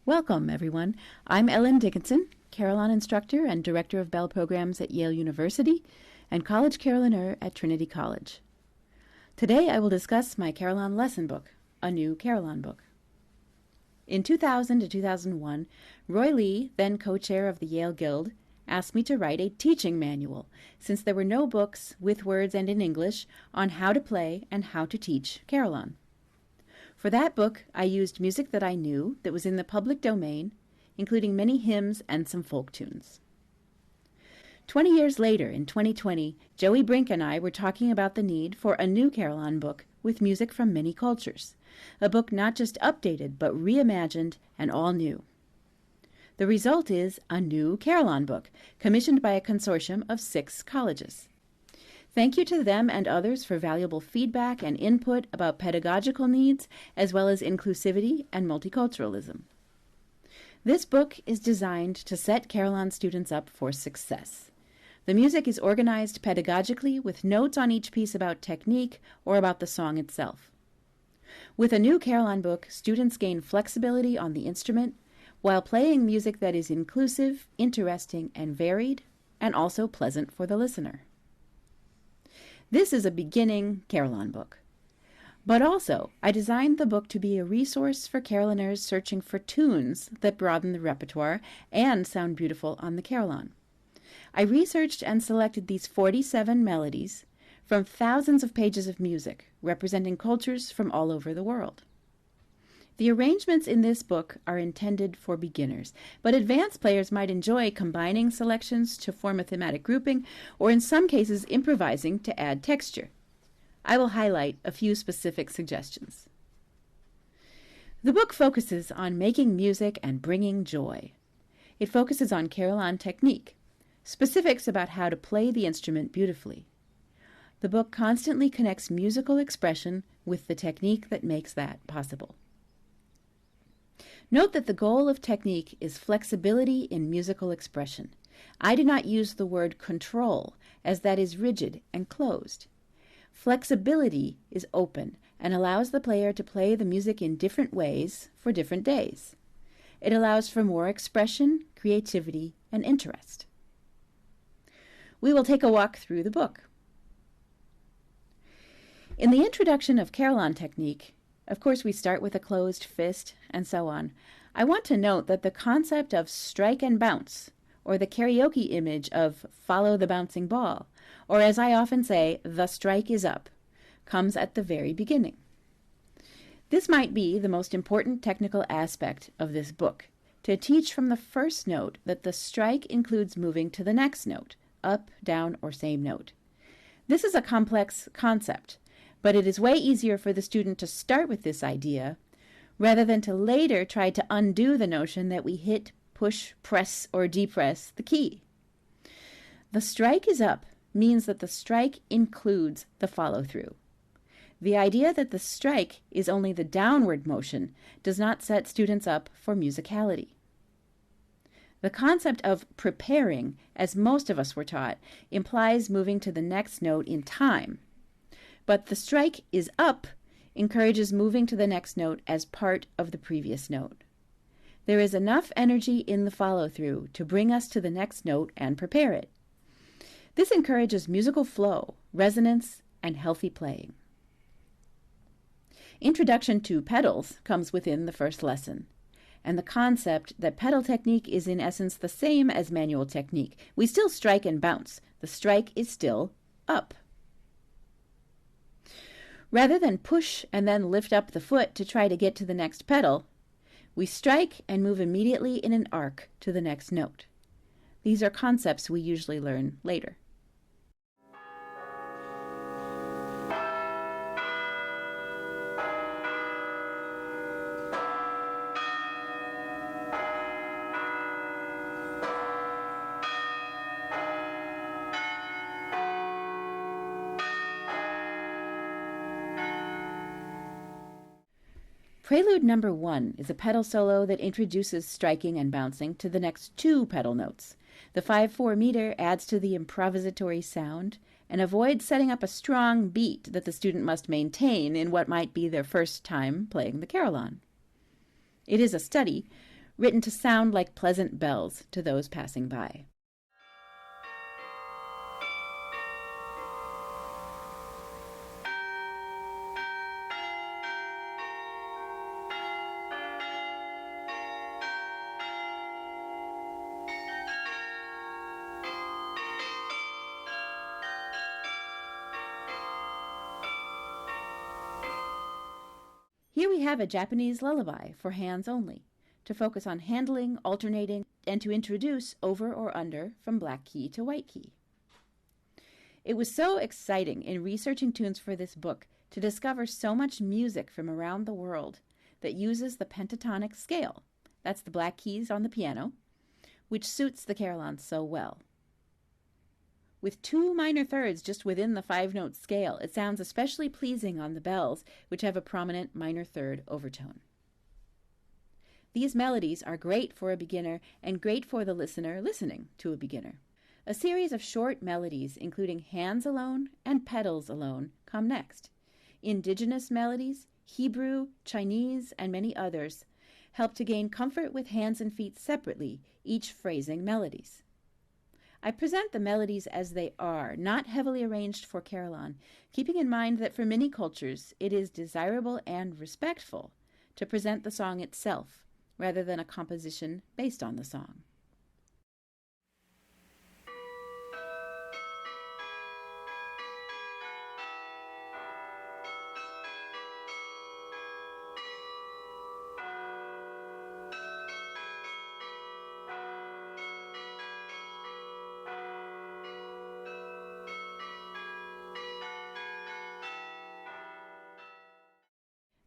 Welcome, everyone. I'm Ellen Dickinson, Carillon instructor and director of bell programs at Yale University and college carillonneur at Trinity College. Today I will discuss my Carillon lesson book, a new Carillon book. In 2000 to 2001, Roy Lee, then co-chair of the Yale Guild, asked me to write a teaching manual, since there were no books, with words and in English, on how to play and how to teach Carillon. For that book, I used music that I knew that was in the public domain, including many hymns and some folk tunes. 20 years later, in 2020, Joey Brink and I were talking about the need for a new Carillon book with music from many cultures, a book not just updated but reimagined and all new. The result is a new Carillon book, commissioned by a consortium of 6 colleges. Thank you to them and others for valuable feedback and input about pedagogical needs, as well as inclusivity and multiculturalism. This book is designed to set Carillon students up for success. The music is organized pedagogically with notes on each piece about technique or about the song itself. With a new Carillon book, students gain flexibility on the instrument while playing music that is inclusive, interesting, and varied, and also pleasant for the listener. This is a beginning Carillon book. But also, I designed the book to be a resource for carillonneurs searching for tunes that broaden the repertoire and sound beautiful on the carillon. I researched and selected these 47 melodies from thousands of pages of music representing cultures from all over the world. The arrangements in this book are intended for beginners, but advanced players might enjoy combining selections to form a thematic grouping, or in some cases improvising to add texture. I will highlight a few specific suggestions. The book focuses on making music and bringing joy. It focuses on carillon technique, specifics about how to play the instrument beautifully. The book constantly connects musical expression with the technique that makes that possible. Note that the goal of technique is flexibility in musical expression. I do not use the word control, as that is rigid and closed. Flexibility is open and allows the player to play the music in different ways for different days. It allows for more expression, creativity, and interest. We will take a walk through the book. In the introduction of carillon technique, of course, we start with a closed fist, and so on. I want to note that the concept of strike and bounce, or the karaoke image of follow the bouncing ball, or as I often say, the strike is up, comes at the very beginning. This might be the most important technical aspect of this book, to teach from the first note that the strike includes moving to the next note, up, down, or same note. This is a complex concept, but it is way easier for the student to start with this idea rather than to later try to undo the notion that we hit, push, press, or depress the key. The strike is up means that the strike includes the follow-through. The idea that the strike is only the downward motion does not set students up for musicality. The concept of preparing, as most of us were taught, implies moving to the next note in time. But the strike is up encourages moving to the next note as part of the previous note. There is enough energy in the follow-through to bring us to the next note and prepare it. This encourages musical flow, resonance, and healthy playing. Introduction to pedals comes within the first lesson, and the concept that pedal technique is in essence the same as manual technique. We still strike and bounce. The strike is still up. Rather than push and then lift up the foot to try to get to the next pedal, we strike and move immediately in an arc to the next note. These are concepts we usually learn later. Prelude number 1 is a pedal solo that introduces striking and bouncing to the next 2 pedal notes. The 5/4 meter adds to the improvisatory sound and avoids setting up a strong beat that the student must maintain in what might be their first time playing the carillon. It is a study, written to sound like pleasant bells to those passing by. Here we have a Japanese lullaby for hands only, to focus on handling, alternating, and to introduce over or under from black key to white key. It was so exciting in researching tunes for this book to discover so much music from around the world that uses the pentatonic scale, that's the black keys on the piano, which suits the carillon so well. With 2 minor thirds just within the 5-note scale, it sounds especially pleasing on the bells, which have a prominent minor third overtone. These melodies are great for a beginner and great for the listener listening to a beginner. A series of short melodies, including hands alone and pedals alone, come next. Indigenous melodies, Hebrew, Chinese, and many others help to gain comfort with hands and feet separately, each phrasing melodies. I present the melodies as they are, not heavily arranged for carillon, keeping in mind that for many cultures it is desirable and respectful to present the song itself, rather than a composition based on the song.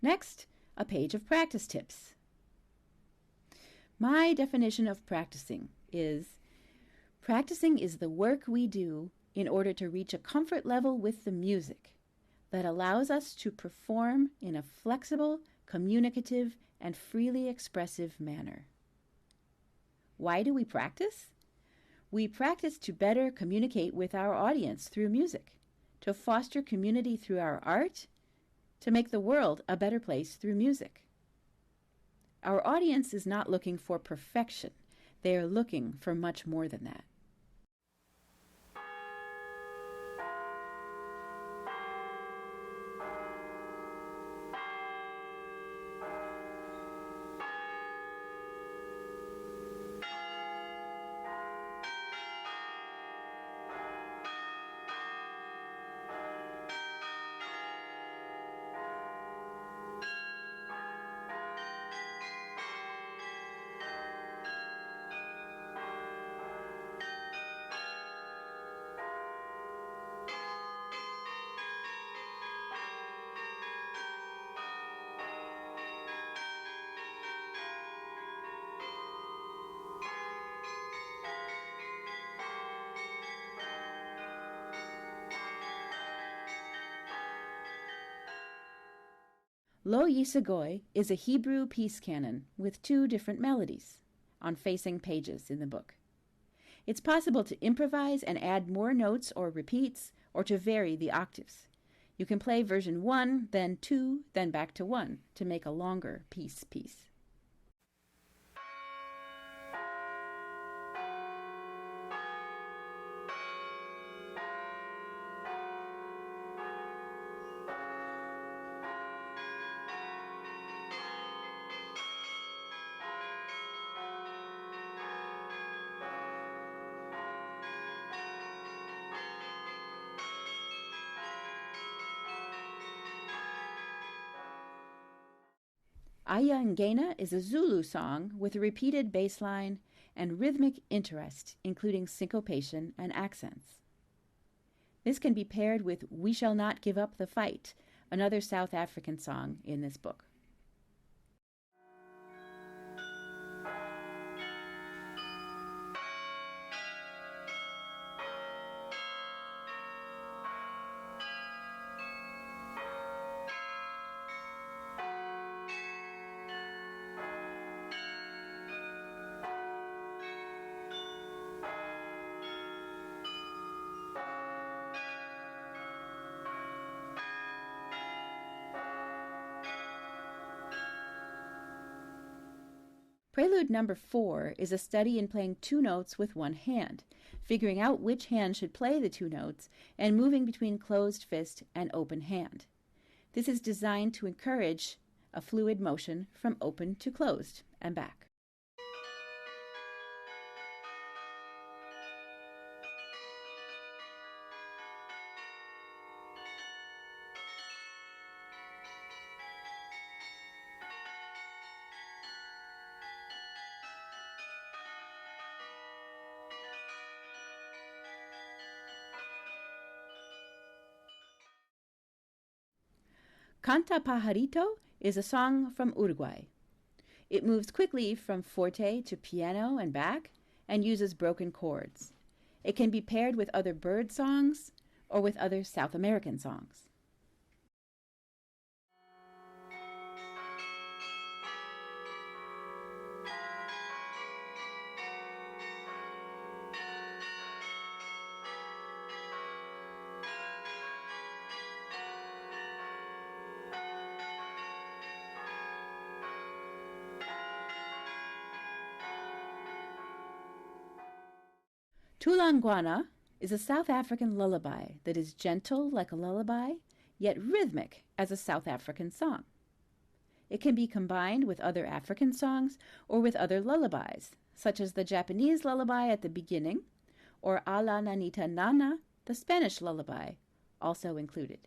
Next, a page of practice tips. My definition of practicing is the work we do in order to reach a comfort level with the music that allows us to perform in a flexible, communicative, and freely expressive manner. Why do we practice? We practice to better communicate with our audience through music, to foster community through our art, to make the world a better place through music. Our audience is not looking for perfection. They are looking for much more than that. Lo Yisagoi is a Hebrew piece canon with 2 different melodies on facing pages in the book. It's possible to improvise and add more notes or repeats, or to vary the octaves. You can play version 1, then 2, then back to 1 to make a longer piece. Aya Ngena is a Zulu song with a repeated bass line and rhythmic interest, including syncopation and accents. This can be paired with We Shall Not Give Up the Fight, another South African song in this book. Prelude number 4 is a study in playing two notes with one hand, figuring out which hand should play the two notes, and moving between closed fist and open hand. This is designed to encourage a fluid motion from open to closed and back. Canta Pajarito is a song from Uruguay. It moves quickly from forte to piano and back and uses broken chords. It can be paired with other bird songs or with other South American songs. Tulanguana is a South African lullaby that is gentle like a lullaby, yet rhythmic as a South African song. It can be combined with other African songs or with other lullabies, such as the Japanese lullaby at the beginning, or A la Nanita Nana, the Spanish lullaby, also included.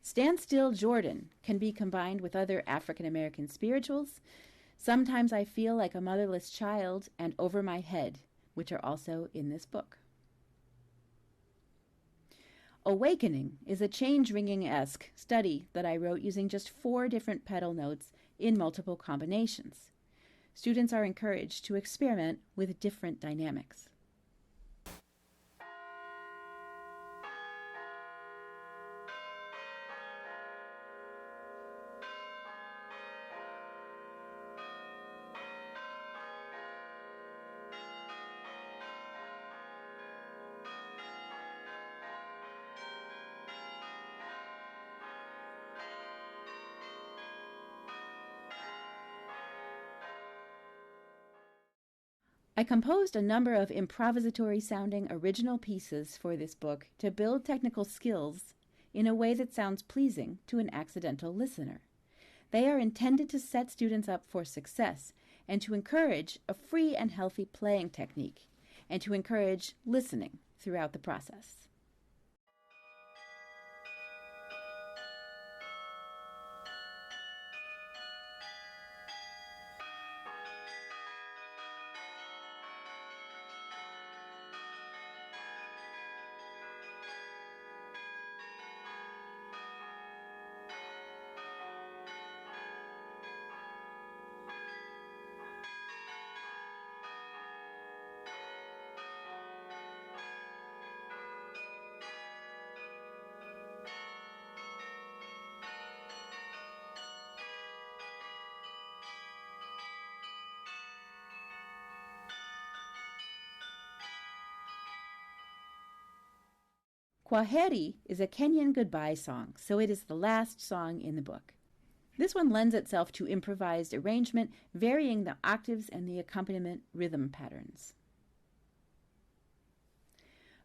Stand Still Jordan can be combined with other African American spirituals. Sometimes I Feel Like a Motherless Child and Over My Head, which are also in this book. Awakening is a change-ringing-esque study that I wrote using just 4 different pedal notes in multiple combinations. Students are encouraged to experiment with different dynamics. I composed a number of improvisatory-sounding original pieces for this book to build technical skills in a way that sounds pleasing to an accidental listener. They are intended to set students up for success and to encourage a free and healthy playing technique, and to encourage listening throughout the process. Kwaheri is a Kenyan goodbye song, so it is the last song in the book. This one lends itself to improvised arrangement, varying the octaves and the accompaniment rhythm patterns.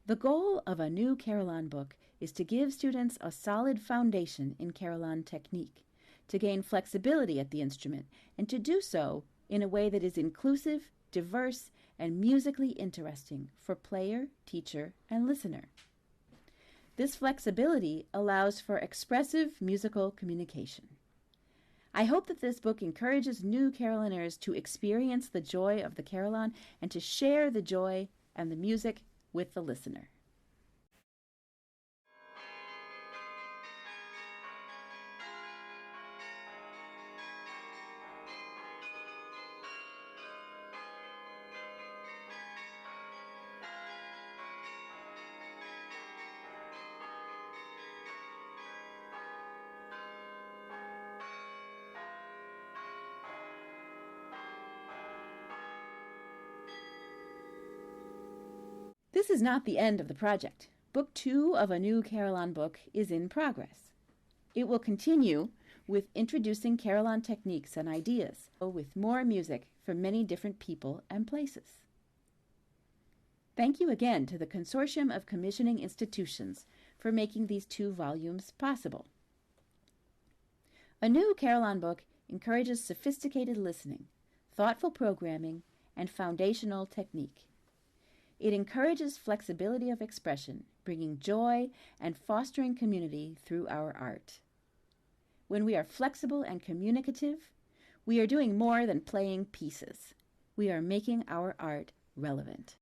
The goal of a new Carillon book is to give students a solid foundation in Carillon technique, to gain flexibility at the instrument, and to do so in a way that is inclusive, diverse, and musically interesting for player, teacher, and listener. This flexibility allows for expressive musical communication. I hope that this book encourages new Carillonneurs to experience the joy of the Carillon and to share the joy and the music with the listener. This is not the end of the project. Book 2 of a new Carillon book is in progress. It will continue with introducing Carillon techniques and ideas, with more music from many different people and places. Thank you again to the Consortium of Commissioning Institutions for making these 2 volumes possible. A new Carillon book encourages sophisticated listening, thoughtful programming, and foundational technique. It encourages flexibility of expression, bringing joy and fostering community through our art. When we are flexible and communicative, we are doing more than playing pieces. We are making our art relevant.